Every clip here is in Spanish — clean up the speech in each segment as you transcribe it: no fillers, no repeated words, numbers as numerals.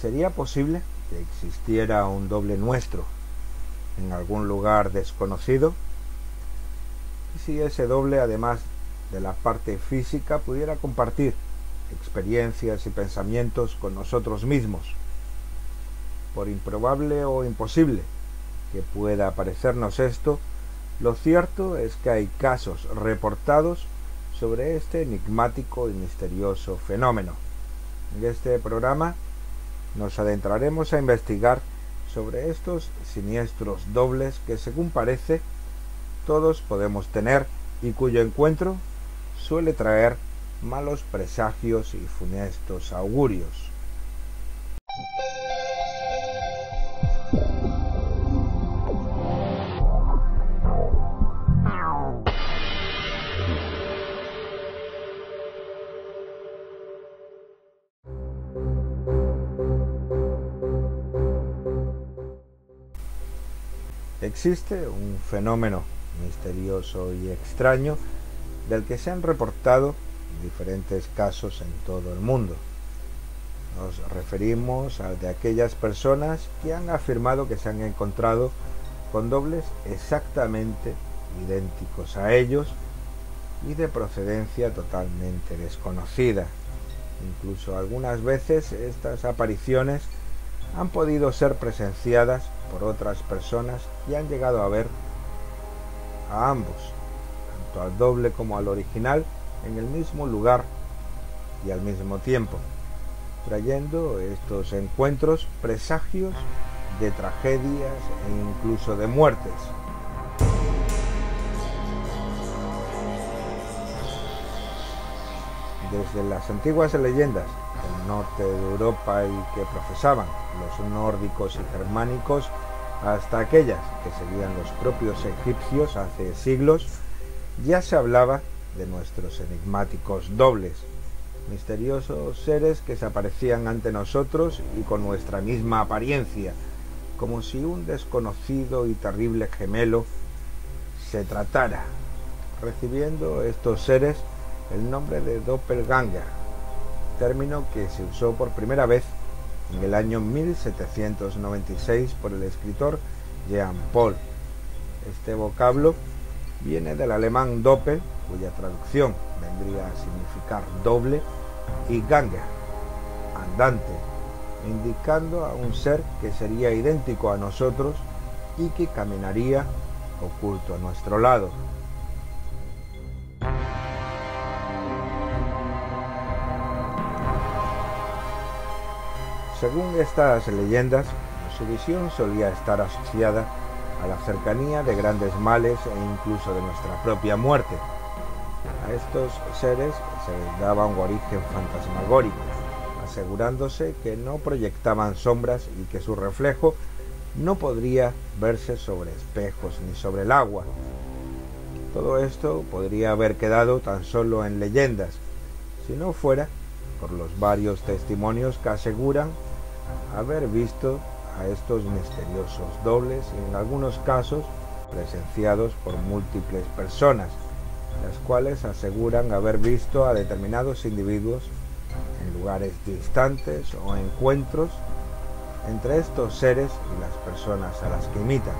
¿Sería posible que existiera un doble nuestro en algún lugar desconocido? ¿Y si ese doble, además de la parte física, pudiera compartir experiencias y pensamientos con nosotros mismos? Por improbable o imposible que pueda parecernos esto, lo cierto es que hay casos reportados sobre este enigmático y misterioso fenómeno. En este programa nos adentraremos a investigar sobre estos siniestros dobles que, según parece, todos podemos tener y cuyo encuentro suele traer malos presagios y funestos augurios. Existe un fenómeno misterioso y extraño del que se han reportado diferentes casos en todo el mundo. Nos referimos al de aquellas personas que han afirmado que se han encontrado con dobles exactamente idénticos a ellos y de procedencia totalmente desconocida. Incluso algunas veces estas apariciones han podido ser presenciadas por otras personas que han llegado a ver a ambos, tanto al doble como al original, en el mismo lugar y al mismo tiempo, trayendo estos encuentros presagios de tragedias e incluso de muertes. Desde las antiguas leyendas del norte de Europa y que profesaban los nórdicos y germánicos, hasta aquellas que seguían los propios egipcios hace siglos, ya se hablaba de nuestros enigmáticos dobles, misteriosos seres que se aparecían ante nosotros y con nuestra misma apariencia, como si un desconocido y terrible gemelo se tratara, recibiendo estos seres el nombre de doppelganger, término que se usó por primera vez en el año 1796 por el escritor Jean Paul. Este vocablo viene del alemán doppel, cuya traducción vendría a significar doble, y ganger, andante, indicando a un ser que sería idéntico a nosotros y que caminaría oculto a nuestro lado. Según estas leyendas, su visión solía estar asociada a la cercanía de grandes males e incluso de nuestra propia muerte. A estos seres se les daba un origen fantasmagórico, asegurándose que no proyectaban sombras y que su reflejo no podría verse sobre espejos ni sobre el agua. Todo esto podría haber quedado tan solo en leyendas, si no fuera por los varios testimonios que aseguran haber visto a estos misteriosos dobles y en algunos casos presenciados por múltiples personas, las cuales aseguran haber visto a determinados individuos en lugares distantes o encuentros entre estos seres y las personas a las que imitan.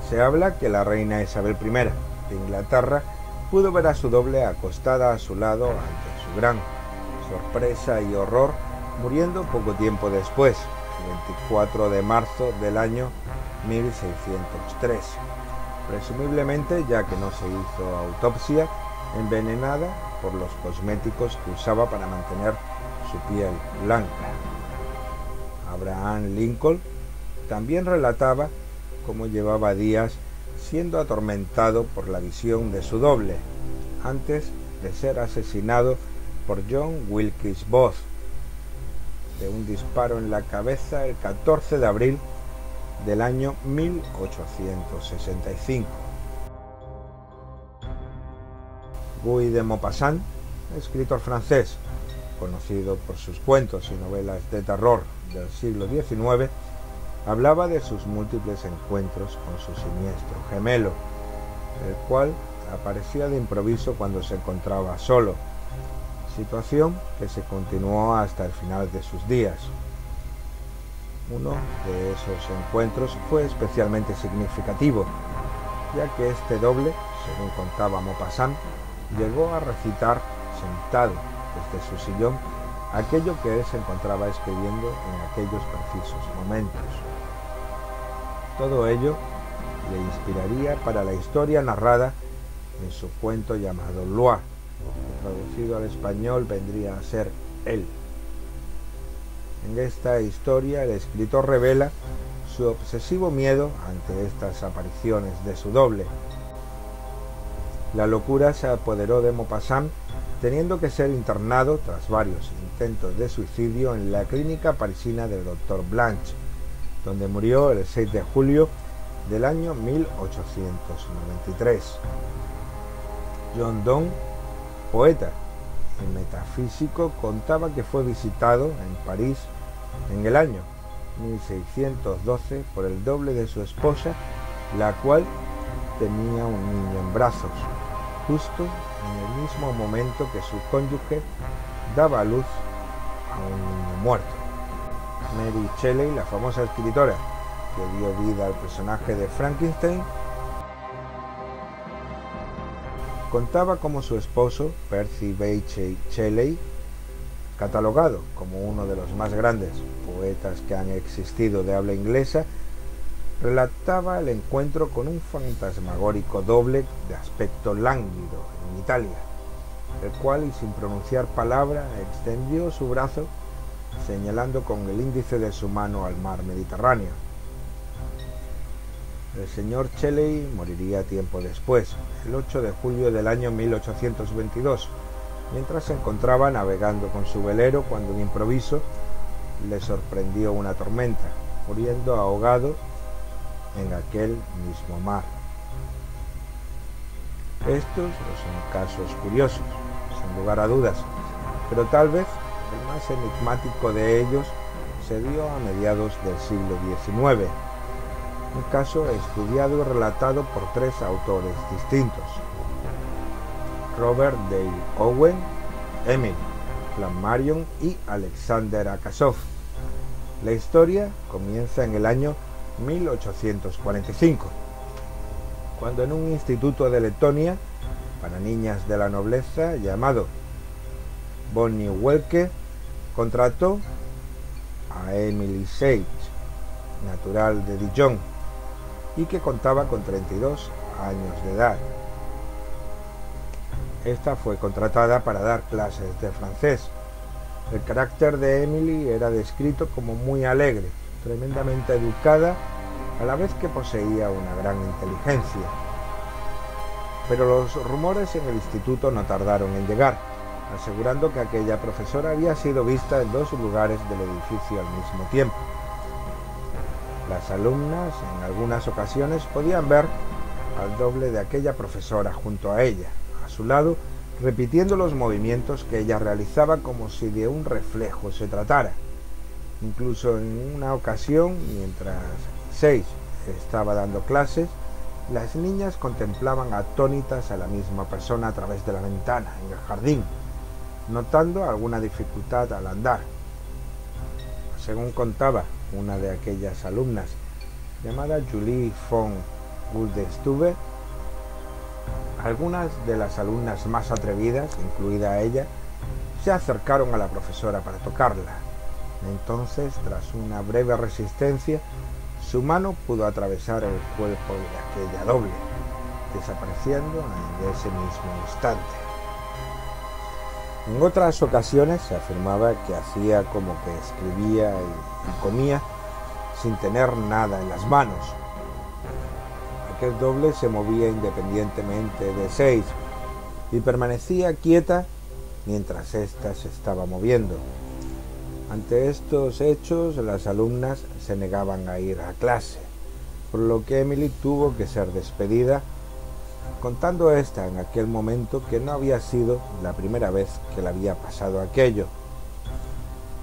Se habla que la reina Isabel I de Inglaterra pudo ver a su doble acostada a su lado ante su gran sorpresa y horror, muriendo poco tiempo después, el 24 de marzo del año 1603, presumiblemente, ya que no se hizo autopsia, envenenada por los cosméticos que usaba para mantener su piel blanca. Abraham Lincoln también relataba cómo llevaba días siendo atormentado por la visión de su doble, antes de ser asesinado por John Wilkes Booth de un disparo en la cabeza el 14 de abril del año 1865. Guy de Maupassant, escritor francés, conocido por sus cuentos y novelas de terror del siglo XIX, hablaba de sus múltiples encuentros con su siniestro gemelo, el cual aparecía de improviso cuando se encontraba solo, situación que se continuó hasta el final de sus días. Uno de esos encuentros fue especialmente significativo, ya que este doble, según contaba Maupassant, llegó a recitar sentado desde su sillón aquello que él se encontraba escribiendo en aquellos precisos momentos. Todo ello le inspiraría para la historia narrada en su cuento llamado Loire, que traducido al español vendría a ser Él. En esta historia el escritor revela su obsesivo miedo ante estas apariciones de su doble. La locura se apoderó de Maupassant, teniendo que ser internado tras varios intentos de suicidio en la clínica parisina del Dr. Blanche, donde murió el 6 de julio del año 1893. John Donne, poeta y metafísico, contaba que fue visitado en París en el año 1612 por el doble de su esposa, la cual tenía un niño en brazos, justo en el mismo momento que su cónyuge daba a luz a un niño muerto. Mary Shelley, la famosa escritora que dio vida al personaje de Frankenstein, contaba cómo su esposo, Percy Bysshe Shelley, catalogado como uno de los más grandes poetas que han existido de habla inglesa, relataba el encuentro con un fantasmagórico doble de aspecto lánguido en Italia, el cual, y sin pronunciar palabra, extendió su brazo señalando con el índice de su mano al mar Mediterráneo. El señor Shelley moriría tiempo después, el 8 de julio del año 1822, mientras se encontraba navegando con su velero cuando de improviso le sorprendió una tormenta, muriendo ahogado en aquel mismo mar. Estos no son casos curiosos, sin lugar a dudas, pero tal vez el más enigmático de ellos se dio a mediados del siglo XIX, un caso estudiado y relatado por tres autores distintos: Robert Dale Owen, Emily Flammarion y Alexander Akasov. La historia comienza en el año 1845, cuando en un instituto de Letonia para niñas de la nobleza llamado Bonnie Welke contrató a Emily Sage, natural de Dijon, y que contaba con 32 años de edad. Esta fue contratada para dar clases de francés. El carácter de Emily era descrito como muy alegre, tremendamente educada, a la vez que poseía una gran inteligencia. Pero los rumores en el instituto no tardaron en llegar, asegurando que aquella profesora había sido vista en dos lugares del edificio al mismo tiempo. Las alumnas en algunas ocasiones podían ver al doble de aquella profesora junto a ella, a su lado, repitiendo los movimientos que ella realizaba como si de un reflejo se tratara. Incluso en una ocasión, mientras Sage estaba dando clases, las niñas contemplaban atónitas a la misma persona a través de la ventana en el jardín, notando alguna dificultad al andar. Según contaba una de aquellas alumnas, llamada Julie von Guldestube, algunas de las alumnas más atrevidas, incluida ella, se acercaron a la profesora para tocarla. Entonces, tras una breve resistencia, su mano pudo atravesar el cuerpo de aquella doble, desapareciendo en ese mismo instante. En otras ocasiones se afirmaba que hacía como que escribía y comía sin tener nada en las manos. Aquel doble se movía independientemente de Sage y permanecía quieta mientras ésta se estaba moviendo. Ante estos hechos, las alumnas se negaban a ir a clase, por lo que Emily tuvo que ser despedida, contando esta en aquel momento que no había sido la primera vez que le había pasado aquello.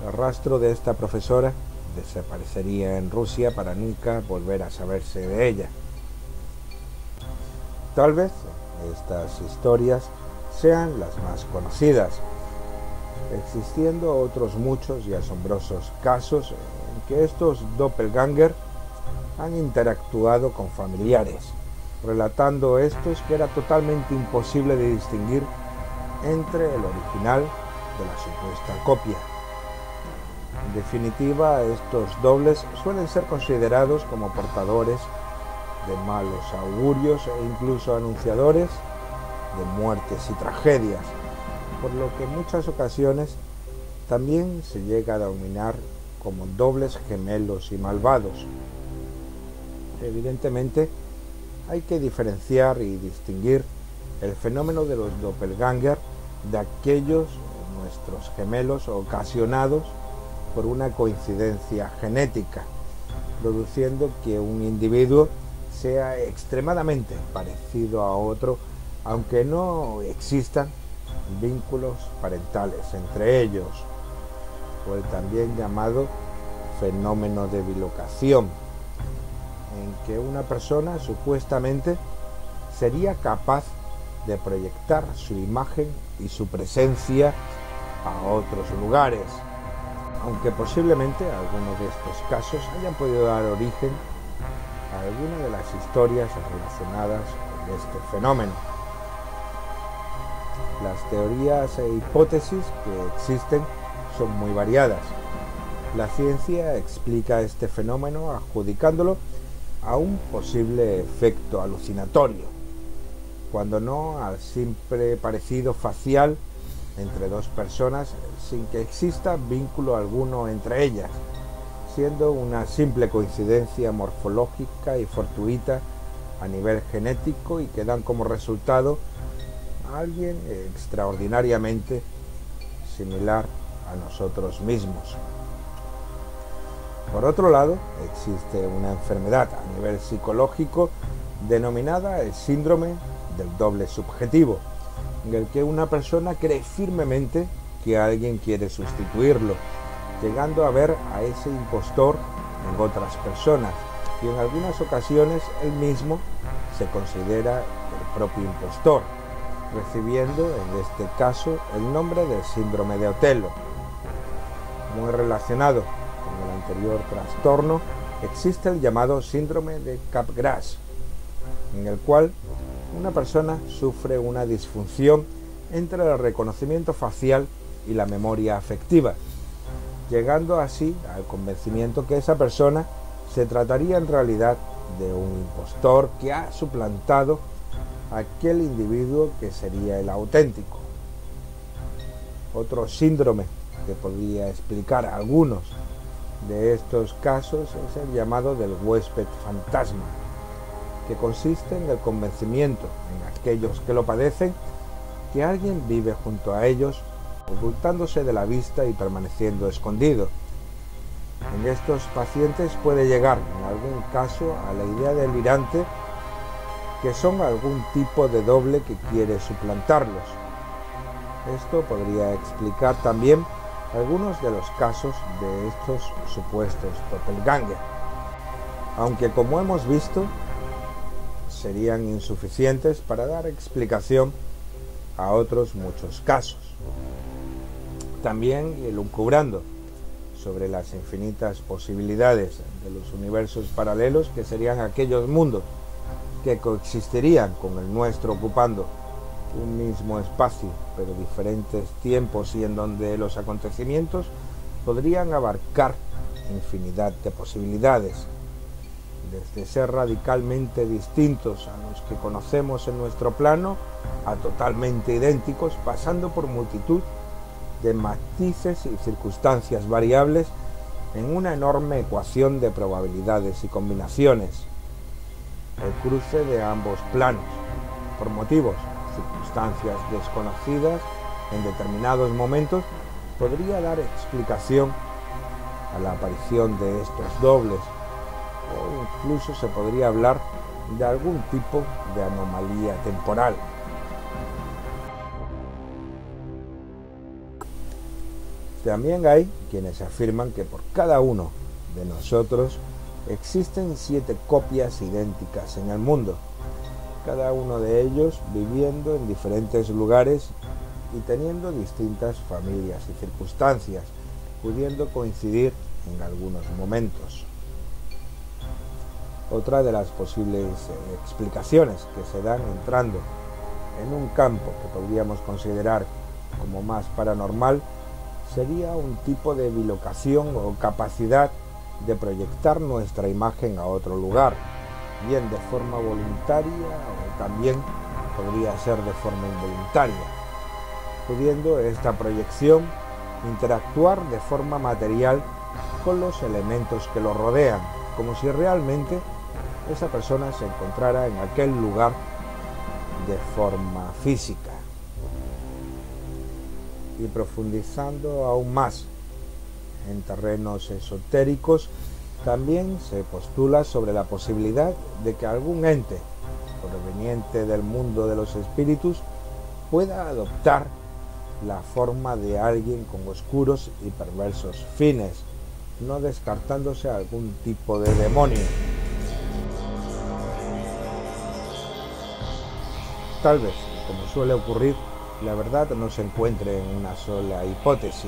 El rastro de esta profesora desaparecería en Rusia para nunca volver a saberse de ella. Tal vez estas historias sean las más conocidas, existiendo otros muchos y asombrosos casos en que estos doppelganger han interactuado con familiares, relatando estos que era totalmente imposible de distinguir entre el original de la supuesta copia. En definitiva, estos dobles suelen ser considerados como portadores de malos augurios e incluso anunciadores de muertes y tragedias, por lo que en muchas ocasiones también se llega a denominar como dobles gemelos y malvados. Evidentemente, hay que diferenciar y distinguir el fenómeno de los doppelganger de aquellos nuestros gemelos ocasionados por una coincidencia genética, produciendo que un individuo sea extremadamente parecido a otro, aunque no existan vínculos parentales entre ellos, o el también llamado fenómeno de bilocación, en que una persona supuestamente sería capaz de proyectar su imagen y su presencia a otros lugares, aunque posiblemente algunos de estos casos hayan podido dar origen a alguna de las historias relacionadas con este fenómeno. Las teorías e hipótesis que existen son muy variadas. La ciencia explica este fenómeno adjudicándolo a un posible efecto alucinatorio, cuando no al simple parecido facial entre dos personas sin que exista vínculo alguno entre ellas, siendo una simple coincidencia morfológica y fortuita a nivel genético y que dan como resultado a alguien extraordinariamente similar a nosotros mismos. Por otro lado, existe una enfermedad a nivel psicológico denominada el síndrome del doble subjetivo, en el que una persona cree firmemente que alguien quiere sustituirlo, llegando a ver a ese impostor en otras personas, y en algunas ocasiones él mismo se considera el propio impostor, recibiendo en este caso el nombre del síndrome de Otelo. Muy relacionado con el anterior trastorno, existe el llamado síndrome de Capgras, en el cual una persona sufre una disfunción entre el reconocimiento facial y la memoria afectiva, llegando así al convencimiento que esa persona se trataría en realidad de un impostor que ha suplantado a aquel individuo que sería el auténtico. Otro síndrome que podría explicar algunos de estos casos es el llamado del huésped fantasma, que consiste en el convencimiento en aquellos que lo padecen que alguien vive junto a ellos, ocultándose de la vista y permaneciendo escondido. En estos pacientes puede llegar en algún caso a la idea delirante que son algún tipo de doble que quiere suplantarlos. Esto podría explicar también algunos de los casos de estos supuestos doppelganger, aunque como hemos visto serían insuficientes para dar explicación a otros muchos casos. También elucubrando sobre las infinitas posibilidades de los universos paralelos, que serían aquellos mundos que coexistirían con el nuestro ocupando un mismo espacio pero diferentes tiempos, y en donde los acontecimientos podrían abarcar infinidad de posibilidades, desde ser radicalmente distintos a los que conocemos en nuestro plano a totalmente idénticos, pasando por multitud de matices y circunstancias variables en una enorme ecuación de probabilidades y combinaciones. El cruce de ambos planos, por motivos, circunstancias desconocidas en determinados momentos, podría dar explicación a la aparición de estos dobles, o incluso se podría hablar de algún tipo de anomalía temporal. También hay quienes afirman que por cada uno de nosotros existen 7 copias idénticas en el mundo, cada uno de ellos viviendo en diferentes lugares y teniendo distintas familias y circunstancias, pudiendo coincidir en algunos momentos. Otra de las posibles explicaciones que se dan entrando en un campo que podríamos considerar como más paranormal sería un tipo de bilocación o capacidad de proyectar nuestra imagen a otro lugar, bien de forma voluntaria o también podría ser de forma involuntaria, pudiendo esta proyección interactuar de forma material con los elementos que lo rodean, como si realmente esa persona se encontrara en aquel lugar de forma física. Y profundizando aún más en terrenos esotéricos, también se postula sobre la posibilidad de que algún ente proveniente del mundo de los espíritus pueda adoptar la forma de alguien con oscuros y perversos fines, no descartándose algún tipo de demonio. Tal vez, como suele ocurrir, la verdad no se encuentre en una sola hipótesis,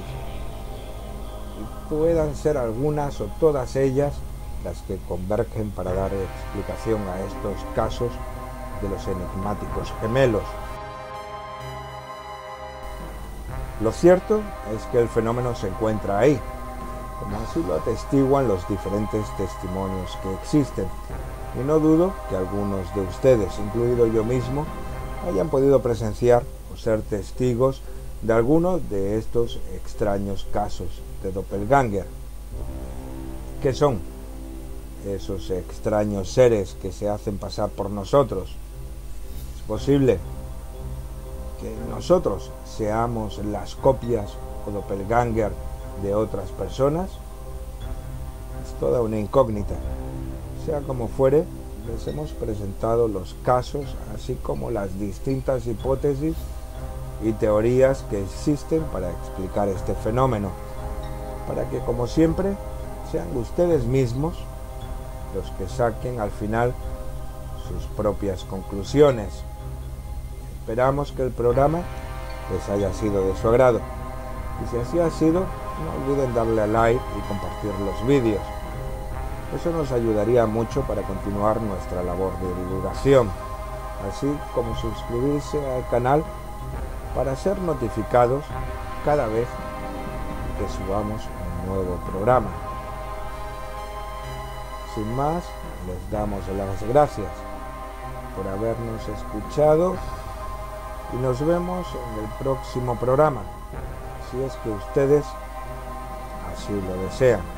y puedan ser algunas o todas ellas las que convergen para dar explicación a estos casos de los enigmáticos gemelos. Lo cierto es que el fenómeno se encuentra ahí, como así lo atestiguan los diferentes testimonios que existen, y no dudo que algunos de ustedes, incluido yo mismo, hayan podido presenciar o ser testigos de algunos de estos extraños casos de doppelganger. ¿Qué son esos extraños seres que se hacen pasar por nosotros? ¿Es posible que nosotros seamos las copias o doppelganger de otras personas? Es toda una incógnita. Sea como fuere, les hemos presentado los casos, así como las distintas hipótesis y teorías que existen para explicar este fenómeno, para que, como siempre, sean ustedes mismos los que saquen al final sus propias conclusiones. Esperamos que el programa les haya sido de su agrado, y si así ha sido, no olviden darle a like y compartir los vídeos. Eso nos ayudaría mucho para continuar nuestra labor de divulgación, así como suscribirse al canal para ser notificados cada vez que subamos un nuevo programa. Sin más, les damos las gracias por habernos escuchado y nos vemos en el próximo programa, si es que ustedes así lo desean.